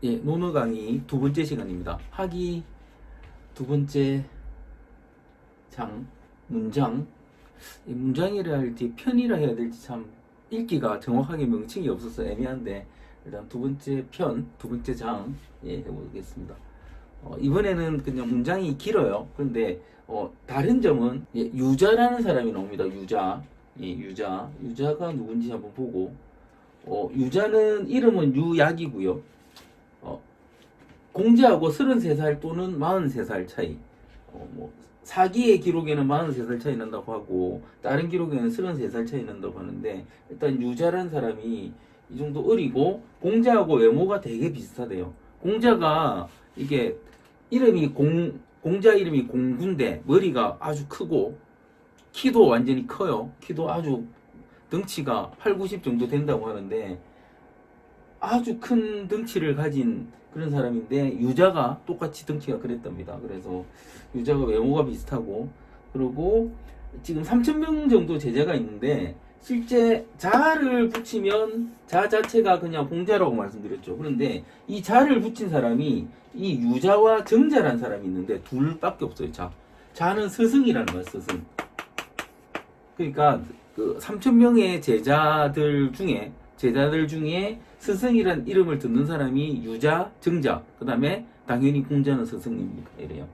예, 논어 강의 두 번째 시간입니다. 하기 두 번째 장, 문장. 이 문장이라 할지 편이라 해야 될지 참 읽기가 정확하게 명칭이 없어서 애매한데, 일단 두 번째 편, 두 번째 장, 예, 해보겠습니다. 이번에는 그냥 문장이 길어요. 그런데 다른 점은, 예, 유자라는 사람이 나옵니다. 유자. 예, 유자. 유자가 누군지 한번 보고, 유자는 이름은 유약이고요. 공자하고 33살 또는 43살 차이. 사기의 기록에는 43살 차이 난다고 하고, 다른 기록에는 33살 차이 난다고 하는데, 일단 유자라는 사람이 이 정도 어리고, 공자하고 외모가 되게 비슷하대요. 공자가 이게 공자 이름이 공군데, 머리가 아주 크고, 키도 완전히 커요. 키도 아주 덩치가 8, 90 정도 된다고 하는데, 아주 큰 덩치를 가진 그런 사람인데, 유자가 똑같이 덩치가 그랬답니다. 그래서 유자가 외모가 비슷하고, 그리고 지금 3,000명 정도 제자가 있는데, 실제 자를 붙이면 자 자체가 그냥 공자라고 말씀드렸죠. 그런데 이 자를 붙인 사람이 이 유자와 정자라는 사람이 있는데 둘밖에 없어요. 자는 스승이라는 거예요. 스승. 그러니까 그 3,000명의 제자들 중에 스승이란 이름을 듣는 사람이 유자, 정자, 그 다음에 당연히 공자는 스승입니다. 이래요.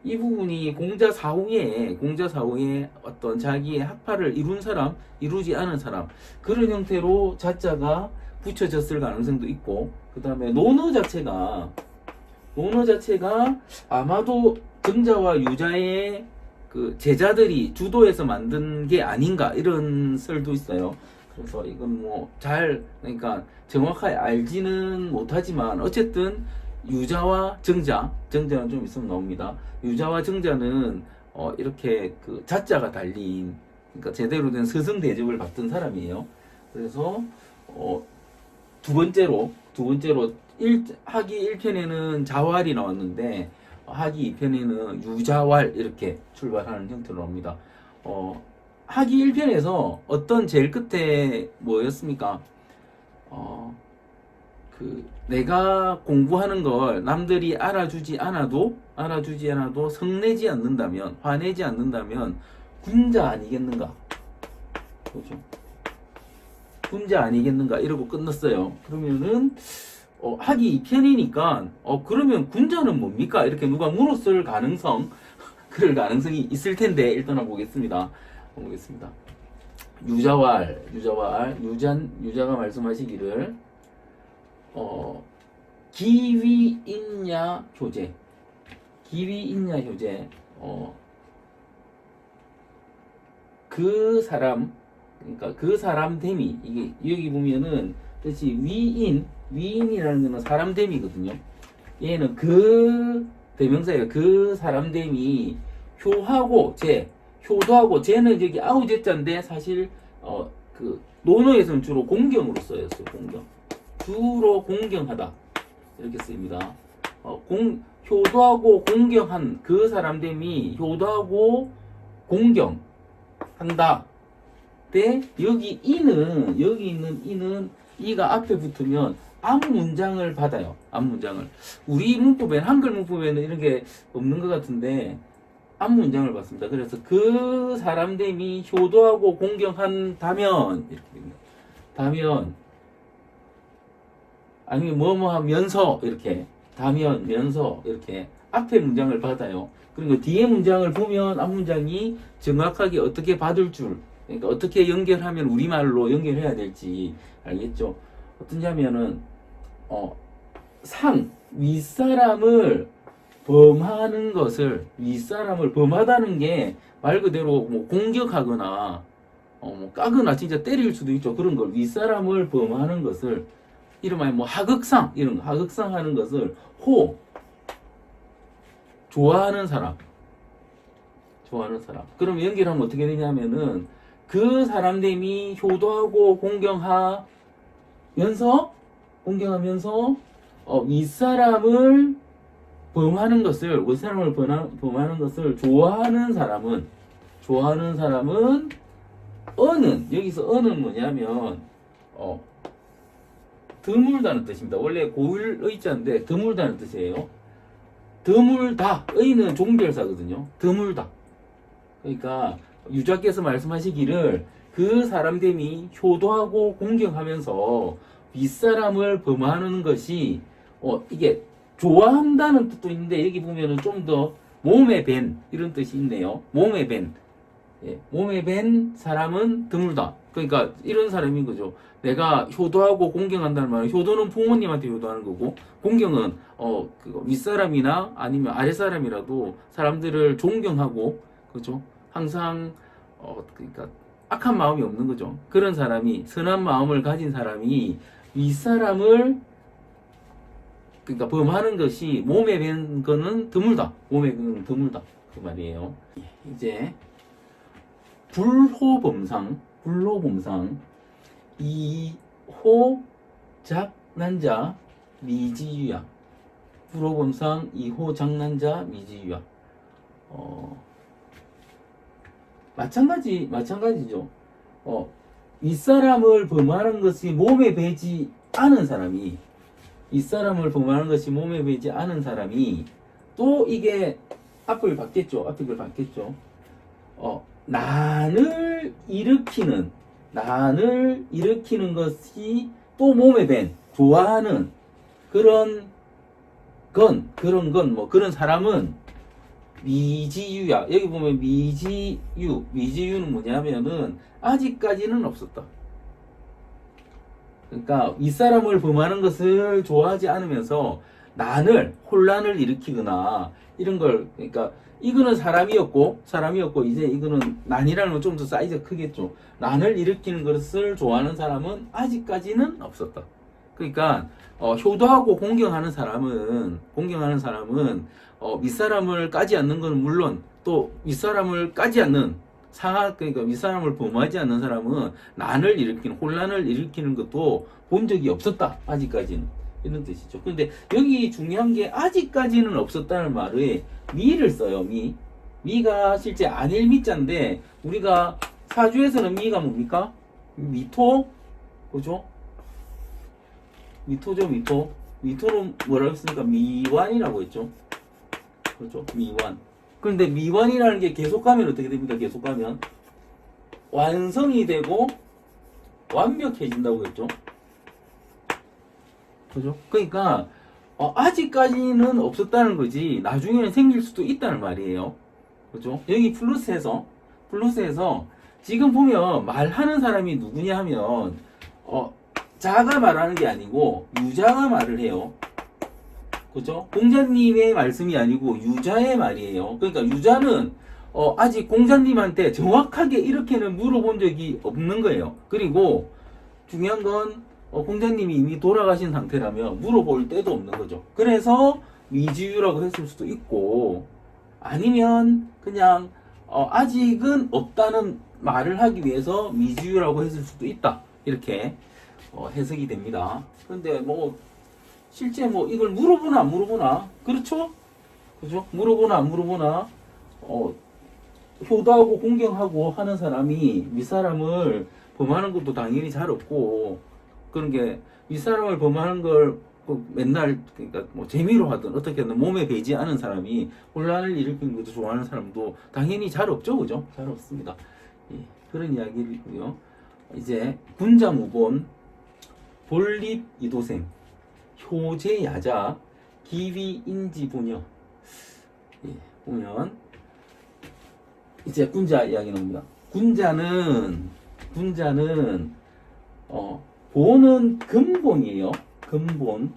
이 부분이 공자 사후에 어떤 자기의 학파를 이룬 사람, 이루지 않은 사람, 그런 형태로 자자가 붙여졌을 가능성도 있고, 그 다음에 논어 자체가 아마도 정자와 유자의 그 제자들이 주도해서 만든 게 아닌가, 이런 설도 있어요. 그래서 이건 그러니까 정확하게 알지는 못하지만, 어쨌든 유자와 정자는 좀 있으면 나옵니다. 유자와 정자는 이렇게 그 자자가 달린, 그러니까 제대로 된 스승 대접을 받던 사람이에요. 그래서 두 번째로 하기 1편에는 자활이 나왔는데, 하기 2편에는 유자활, 이렇게 출발하는 형태로 나옵니다. 하기 1편에서 어떤 제일 끝에 뭐였습니까? 내가 공부하는 걸 남들이 알아주지 않아도 성내지 않는다면, 화내지 않는다면 군자 아니겠는가? 그렇죠? 군자 아니겠는가? 이러고 끝났어요. 그러면은 하기 2편이니까 그러면 군자는 뭡니까? 이렇게 누가 물었을 그럴 가능성이 있을 텐데, 일단 보겠습니다. 유자가 말씀하시기를 기위 있냐 효제. 그 사람, 그러니까 그 사람 됨이, 이게 여기 보면은 뜻이 위인이라는 거는 사람 됨이거든요. 얘는 그 대명사예요. 그 사람 됨이 효하고 효도하고, 쟤는 여기 아우제자인데 사실 그 논어에서는 주로 공경으로 쓰였어요. 주로 공경하다, 이렇게 쓰입니다. 효도하고 공경한 그 사람됨이 효도하고 공경한다. 때 여기 있는 이는 이가 앞에 붙으면 앞 문장을 받아요. 앞 문장을. 우리 문법에는, 한글 문법에는 이런 게 없는 것 같은데 앞 문장을 받습니다. 그래서 그 사람됨이 효도하고 공경한다면, 이렇게 됩니다. 다면, 아니면 뭐뭐 하면서, 이렇게 다면면서, 이렇게 앞에 문장을 받아요. 그리고 뒤에 문장을 보면 앞 문장이 정확하게 어떻게 받을 줄, 그러니까 어떻게 연결하면 우리말로 연결해야 될지 알겠죠? 어떤지 하면은 윗사람을 범하다는 게 말 그대로 공격하거나 까거나 진짜 때릴 수도 있죠. 그런 걸 윗사람을 범하는 것을, 이름하여 하극상, 이런 거, 하극상 하는 것을 좋아하는 사람. 그럼 연결하면 어떻게 되냐면은, 그 사람됨이 효도하고 공경하면서 윗사람을 범하는 것을 좋아하는 사람은 여기서 어는 뭐냐면 드물다는 뜻입니다. 원래 고을 의자인데 드물다는 뜻이에요. 드물다. 의는 종별사거든요. 드물다. 그러니까 유자께서 말씀하시기를 그 사람됨이 효도하고 공경하면서 윗사람을 범하는 것이 이게 좋아한다는 뜻도 있는데 여기 보면은 좀 더 몸에 밴 이런 뜻이 있네요. 몸에 밴. 예, 몸에 밴 사람은 드물다. 그러니까 이런 사람인 거죠. 내가 효도하고 공경한다는 말은 효도는 부모님한테 효도하는 거고 공경은 윗사람이나 아니면 아랫사람이라도 사람들을 존경하고 그죠? 항상 그러니까 악한 마음이 없는 거죠. 그런 사람이 선한 마음을 가진 사람이 윗사람을 그러니까 범하는 것이 몸에 밴 거는 드물다. 몸에 밴 거는 드물다. 그 말이에요. 이제 불호범상 이호 작난자 미지유야. 불호범상 이호 작난자 미지유야. 마찬가지죠. 윗사람을 범하는 것이 몸에 배지 않은 사람이 윗사람을 범하는 것이 몸에 배지 않은 사람이 또 이게 앞을 받겠죠. 난을 일으키는 것이 또 몸에 밴 좋아하는 그런 사람은 미지유야. 여기 보면 미지유는 뭐냐면은 아직까지는 없었다. 그러니까 윗사람을 범하는 것을 좋아하지 않으면서 혼란을 일으키거나 이런 걸 그러니까 이거는 사람이었고 이제 이거는 난이라는 건 좀 더 사이즈가 크겠죠. 난을 일으키는 것을 좋아하는 사람은 아직까지는 없었다. 그러니까 효도하고 공경하는 사람은 윗사람을 까지 않는 건 물론 또 윗사람을 까지 않는 그러니까 윗사람을 범하지 않는 사람은 난을 일으키는 혼란을 일으키는 것도 본 적이 없었다. 아직까지는 이런 뜻이죠. 근데 여기 중요한 게 아직까지는 없었다는 말에 미를 써요. 미가 실제 안일 미자인데 우리가 사주에서는 미가 뭡니까? 미토 그죠? 미토는 뭐라고 했습니까? 미완이라고 했죠. 그렇죠? 미완. 그런데 미완이라는 게 계속 가면 어떻게 됩니까? 계속 가면 완성이 되고 완벽해진다고 했죠. 그죠? 그러니까 아직까지는 없었다는 거지 나중에는 생길 수도 있다는 말이에요. 그죠? 여기 플러스에서 지금 보면 말하는 사람이 누구냐 하면 자가 말하는 게 아니고 유자가 말을 해요. 그죠? 공자님의 말씀이 아니고 유자의 말이에요. 그러니까 유자는 아직 공자님한테 정확하게 이렇게는 물어본 적이 없는 거예요. 그리고 중요한 건 공자님이 이미 돌아가신 상태라면 물어볼 때도 없는 거죠. 그래서 미지유라고 했을 수도 있고 아니면 그냥 아직은 없다는 말을 하기 위해서 미지유라고 했을 수도 있다. 이렇게 해석이 됩니다. 근데 실제 이걸 물어보나 안 물어보나 그렇죠? 그죠? 물어보나 안 물어보나 효도하고 공경하고 하는 사람이 윗사람을 범하는 것도 당연히 잘 없고 그런 게 윗사람을 범하는 걸 맨날 그러니까 재미로 하든 어떻게 하든 몸에 배지 않은 사람이 혼란을 일으키는 것도 좋아하는 사람도 당연히 잘 없죠. 그죠? 잘 없습니다. 예, 그런 이야기이고요. 이제 군자무본 볼립 이도생 효제야자 기위인지분여 보면 이제 군자 이야기 나옵니다. 군자는 본은 근본이에요. 근본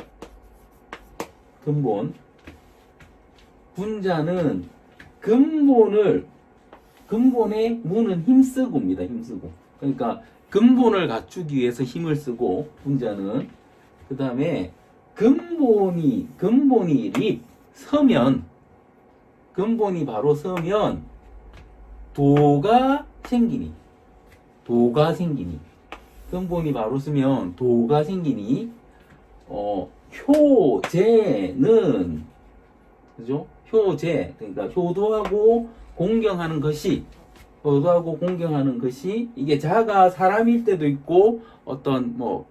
군자는 근본의 문은 힘쓰고입니다. 힘쓰고 그러니까 근본을 갖추기 위해서 힘을 쓰고 군자는 그 다음에 근본이 서면 근본이 바로 서면 도가 생기니 근본이 바로 서면 도가 생기니 효제는 그죠? 효제 그러니까 효도하고 공경하는 것이 이게 자가 사람일 때도 있고 어떤 것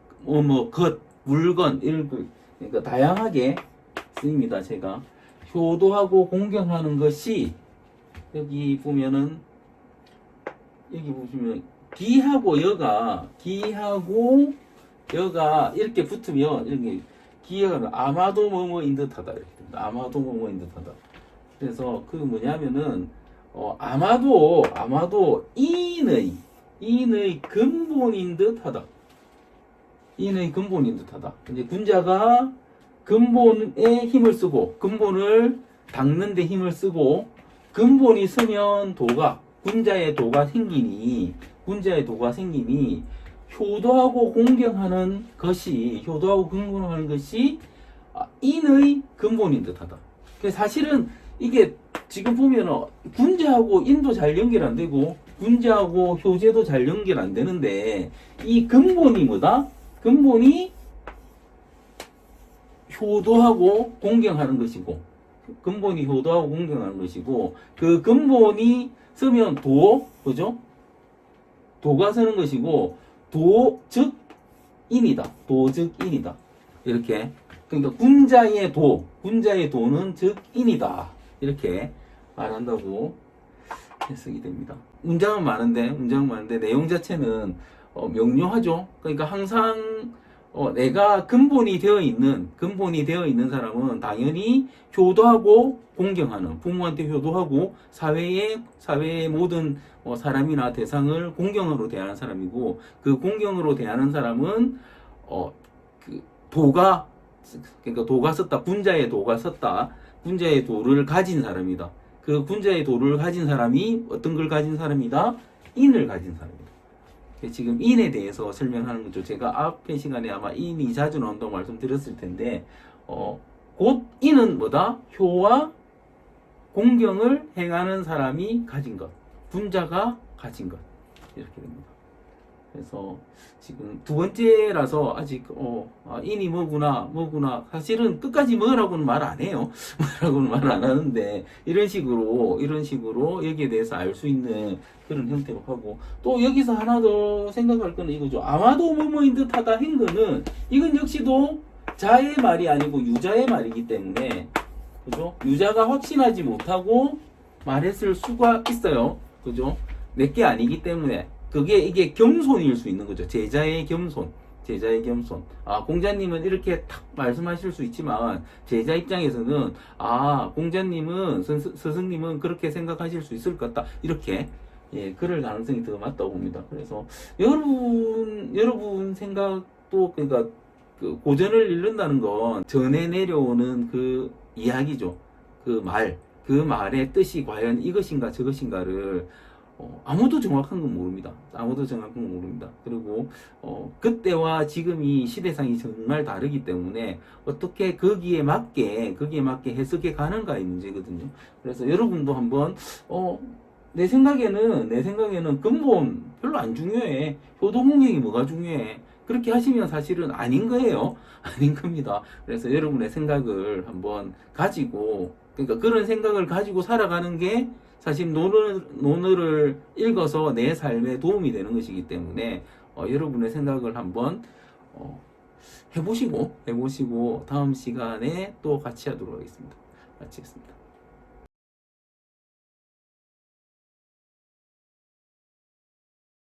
물건, 그러니까 다양하게 쓰입니다. 제가 효도하고 공경하는 것이 여기 보시면 기하고 여가 이렇게 붙으면 이렇게 기여가 아마도 뭐뭐인 듯하다. 이렇게 됩니다. 아마도 뭐뭐인 듯하다. 그래서 그 뭐냐면은 아마도 인의 근본인 듯하다. 인의 근본인 듯하다. 이제 군자가 근본에 힘을 쓰고 근본을 닦는 데 힘을 쓰고 근본이 쓰면 군자의 도가 생기니 효도하고 공경하는 것이 인의 근본인 듯하다. 사실은 이게 지금 보면 군자하고 인도 잘 연결 안 되고 군자하고 효제도 잘 연결 안 되는데 이 근본이 뭐다? 근본이 효도하고 공경하는 것이고 그 근본이 쓰면 그죠? 도가 쓰는 것이고 즉 인이다. 이렇게. 그러니까 군자의 도는 즉 인이다. 이렇게 말한다고 해석이 됩니다. 문장은 많은데 내용 자체는 명료하죠. 그러니까 항상 내가 근본이 되어 있는 사람은 당연히 효도하고 공경하는, 부모한테 효도하고 사회의 모든 사람이나 대상을 공경으로 대하는 사람이고, 그 공경으로 대하는 사람은 그러니까 도가 썼다, 군자의 도를 가진 사람이다. 그 군자의 도를 가진 사람이 어떤 걸 가진 사람이다? 인을 가진 사람이다. 지금 인에 대해서 설명하는 거죠. 제가 앞의 시간에 아마 인이 자주 나온다고 말씀드렸을 텐데, 곧 인은 뭐다? 효와 공경을 행하는 사람이 가진 것, 군자가 가진 것, 이렇게 됩니다. 그래서 지금 두 번째라서 아직 인이 뭐구나 사실은 끝까지 뭐라고는 말 안 해요. 뭐라고는 말 안 하는데 이런 식으로 여기에 대해서 알 수 있는 그런 형태로 하고, 또 여기서 하나 더 생각할 거는 이거죠. 아마도 뭐뭐인 듯하다 한 거는 이건 역시도 자의 말이 아니고 유자의 말이기 때문에, 그죠? 유자가 확신하지 못하고 말했을 수가 있어요. 그죠? 내게 아니기 때문에 이게 겸손일 수 있는 거죠. 제자의 겸손. 공자님은 이렇게 탁 말씀하실 수 있지만 제자 입장에서는 공자님은 스승님은 그렇게 생각하실 수 있을 것 같다. 이렇게 그럴 가능성이 더 많다고 봅니다. 그래서 여러분 생각도, 그러니까 그 고전을 읽는다는 건 전해 내려오는 그 이야기죠. 그 말의 뜻이 과연 이것인가 저것인가를 아무도 정확한 건 모릅니다. 그리고 그때와 지금이 시대상이 정말 다르기 때문에 어떻게 거기에 맞게 해석해 가는가의 문제거든요. 그래서 여러분도 한번 내 생각에는 근본 별로 안 중요해. 효도공경이 뭐가 중요해? 그렇게 하시면 사실은 아닌 거예요. 아닌 겁니다. 그래서 여러분의 생각을 한번 가지고, 그러니까 그런 생각을 가지고 살아가는 게 사실 논어를 읽어서 내 삶에 도움이 되는 것이기 때문에 여러분의 생각을 한번 해보시고 다음 시간에 또 같이 하도록 하겠습니다. 마치겠습니다.